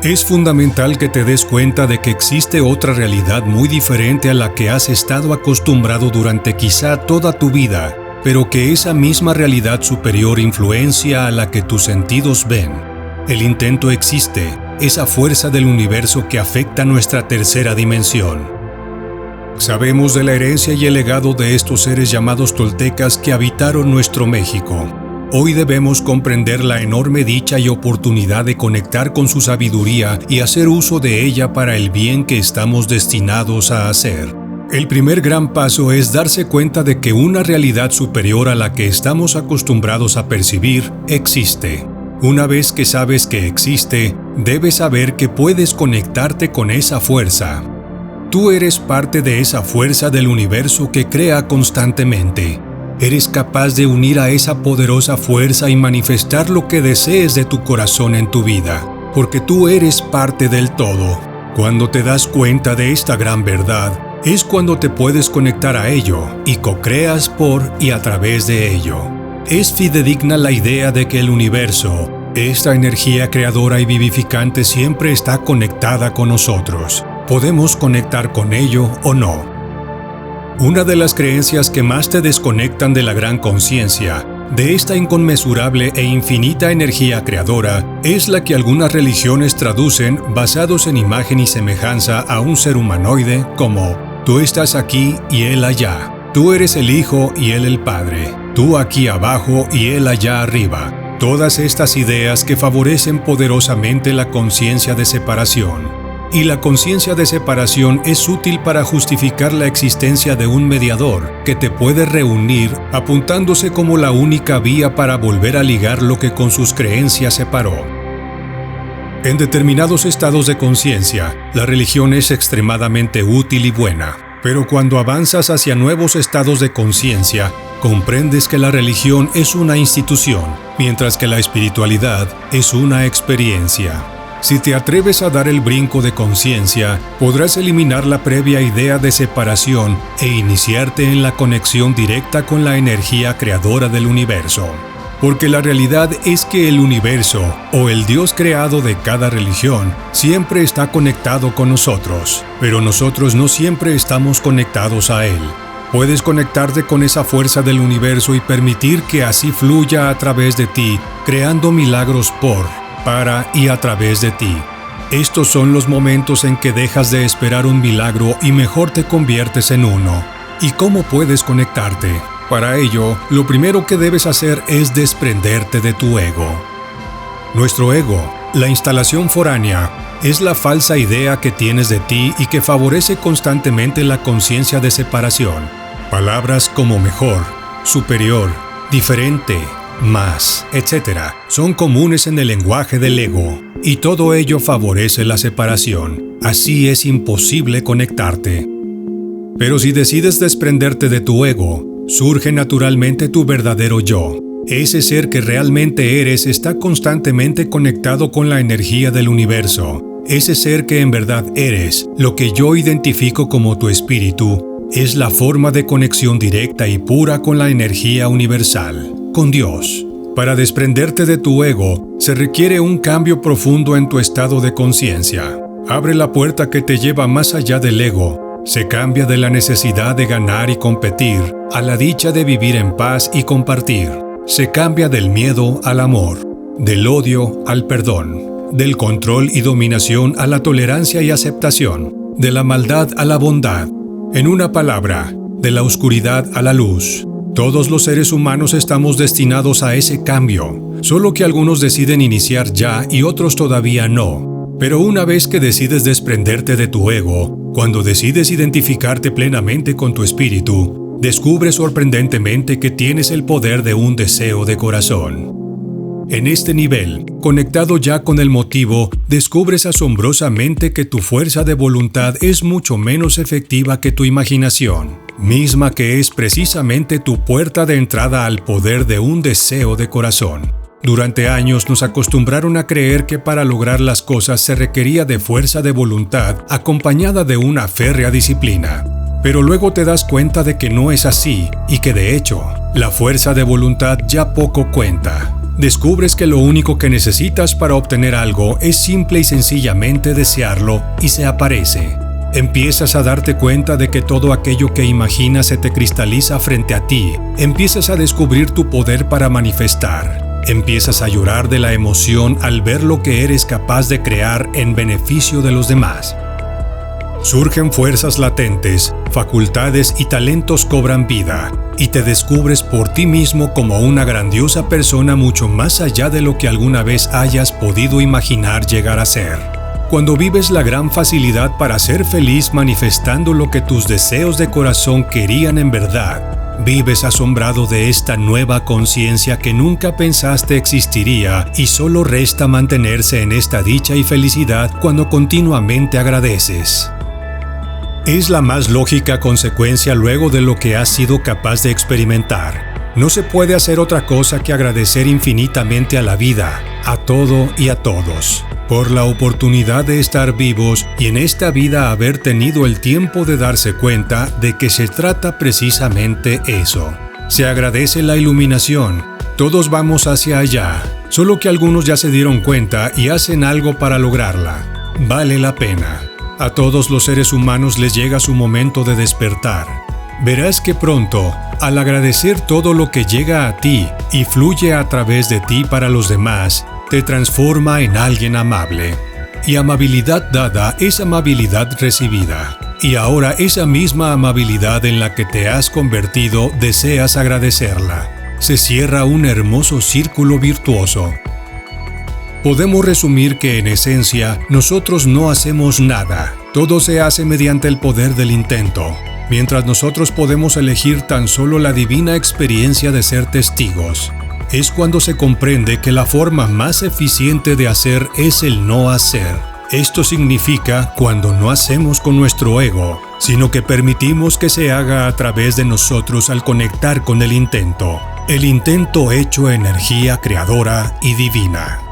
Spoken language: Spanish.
Es fundamental que te des cuenta de que existe otra realidad muy diferente a la que has estado acostumbrado durante quizá toda tu vida, pero que esa misma realidad superior influencia a la que tus sentidos ven. El intento existe, esa fuerza del universo que afecta nuestra tercera dimensión. Sabemos de la herencia y el legado de estos seres llamados toltecas que habitaron nuestro México. Hoy debemos comprender la enorme dicha y oportunidad de conectar con su sabiduría y hacer uso de ella para el bien que estamos destinados a hacer. El primer gran paso es darse cuenta de que una realidad superior a la que estamos acostumbrados a percibir existe. Una vez que sabes que existe, debes saber que puedes conectarte con esa fuerza. Tú eres parte de esa fuerza del universo que crea constantemente. Eres capaz de unir a esa poderosa fuerza y manifestar lo que desees de tu corazón en tu vida, porque tú eres parte del todo. Cuando te das cuenta de esta gran verdad, es cuando te puedes conectar a ello y co-creas por y a través de ello. Es fidedigna la idea de que el universo, esta energía creadora y vivificante, siempre está conectada con nosotros. Podemos conectar con ello o no. Una de las creencias que más te desconectan de la gran conciencia, de esta inconmensurable e infinita energía creadora, es la que algunas religiones traducen basados en imagen y semejanza a un ser humanoide como: tú estás aquí y él allá, tú eres el Hijo y él el Padre, tú aquí abajo y él allá arriba. Todas estas ideas que favorecen poderosamente la conciencia de separación. Y la conciencia de separación es útil para justificar la existencia de un mediador que te puede reunir, apuntándose como la única vía para volver a ligar lo que con sus creencias separó. En determinados estados de conciencia, la religión es extremadamente útil y buena, pero cuando avanzas hacia nuevos estados de conciencia, comprendes que la religión es una institución, mientras que la espiritualidad es una experiencia. Si te atreves a dar el brinco de conciencia, podrás eliminar la previa idea de separación e iniciarte en la conexión directa con la energía creadora del universo. Porque la realidad es que el universo, o el Dios creado de cada religión, siempre está conectado con nosotros, pero nosotros no siempre estamos conectados a Él. Puedes conectarte con esa fuerza del universo y permitir que así fluya a través de ti, creando milagros para y a través de ti. Estos son los momentos en que dejas de esperar un milagro y mejor te conviertes en uno. ¿Y cómo puedes conectarte? Para ello, lo primero que debes hacer es desprenderte de tu ego. Nuestro ego, la instalación foránea, es la falsa idea que tienes de ti y que favorece constantemente la conciencia de separación. Palabras como mejor, superior, diferente, más, etc. son comunes en el lenguaje del ego, y todo ello favorece la separación. Así es imposible conectarte. Pero si decides desprenderte de tu ego, surge naturalmente tu verdadero yo. Ese ser que realmente eres está constantemente conectado con la energía del universo. Ese ser que en verdad eres, lo que yo identifico como tu espíritu, es la forma de conexión directa y pura con la energía universal, con Dios. Para desprenderte de tu ego, se requiere un cambio profundo en tu estado de conciencia. Abre la puerta que te lleva más allá del ego. Se cambia de la necesidad de ganar y competir a la dicha de vivir en paz y compartir. Se cambia del miedo al amor, del odio al perdón, del control y dominación a la tolerancia y aceptación, de la maldad a la bondad. En una palabra, de la oscuridad a la luz. Todos los seres humanos estamos destinados a ese cambio, solo que algunos deciden iniciar ya y otros todavía no. Pero una vez que decides desprenderte de tu ego, cuando decides identificarte plenamente con tu espíritu, descubres sorprendentemente que tienes el poder de un deseo de corazón. En este nivel, conectado ya con el motivo, descubres asombrosamente que tu fuerza de voluntad es mucho menos efectiva que tu imaginación, misma que es precisamente tu puerta de entrada al poder de un deseo de corazón. Durante años nos acostumbraron a creer que para lograr las cosas se requería de fuerza de voluntad acompañada de una férrea disciplina. Pero luego te das cuenta de que no es así y que de hecho, la fuerza de voluntad ya poco cuenta. Descubres que lo único que necesitas para obtener algo es simple y sencillamente desearlo y se aparece. Empiezas a darte cuenta de que todo aquello que imaginas se te cristaliza frente a ti. Empiezas a descubrir tu poder para manifestar. Empiezas a llorar de la emoción al ver lo que eres capaz de crear en beneficio de los demás. Surgen fuerzas latentes, facultades y talentos cobran vida, y te descubres por ti mismo como una grandiosa persona mucho más allá de lo que alguna vez hayas podido imaginar llegar a ser. Cuando vives la gran facilidad para ser feliz manifestando lo que tus deseos de corazón querían en verdad, vives asombrado de esta nueva conciencia que nunca pensaste existiría y solo resta mantenerse en esta dicha y felicidad cuando continuamente agradeces. Es la más lógica consecuencia luego de lo que has sido capaz de experimentar. No se puede hacer otra cosa que agradecer infinitamente a la vida, a todo y a todos, por la oportunidad de estar vivos y en esta vida haber tenido el tiempo de darse cuenta de que se trata precisamente eso. Se agradece la iluminación. Todos vamos hacia allá, solo que algunos ya se dieron cuenta y hacen algo para lograrla. Vale la pena. A todos los seres humanos les llega su momento de despertar. Verás que pronto, al agradecer todo lo que llega a ti y fluye a través de ti para los demás, te transforma en alguien amable. Y amabilidad dada es amabilidad recibida. Y ahora esa misma amabilidad en la que te has convertido deseas agradecerla. Se cierra un hermoso círculo virtuoso. Podemos resumir que en esencia, nosotros no hacemos nada. Todo se hace mediante el poder del intento. Mientras nosotros podemos elegir tan solo la divina experiencia de ser testigos. Es cuando se comprende que la forma más eficiente de hacer es el no hacer. Esto significa cuando no hacemos con nuestro ego, sino que permitimos que se haga a través de nosotros al conectar con el intento. El intento hecho energía creadora y divina.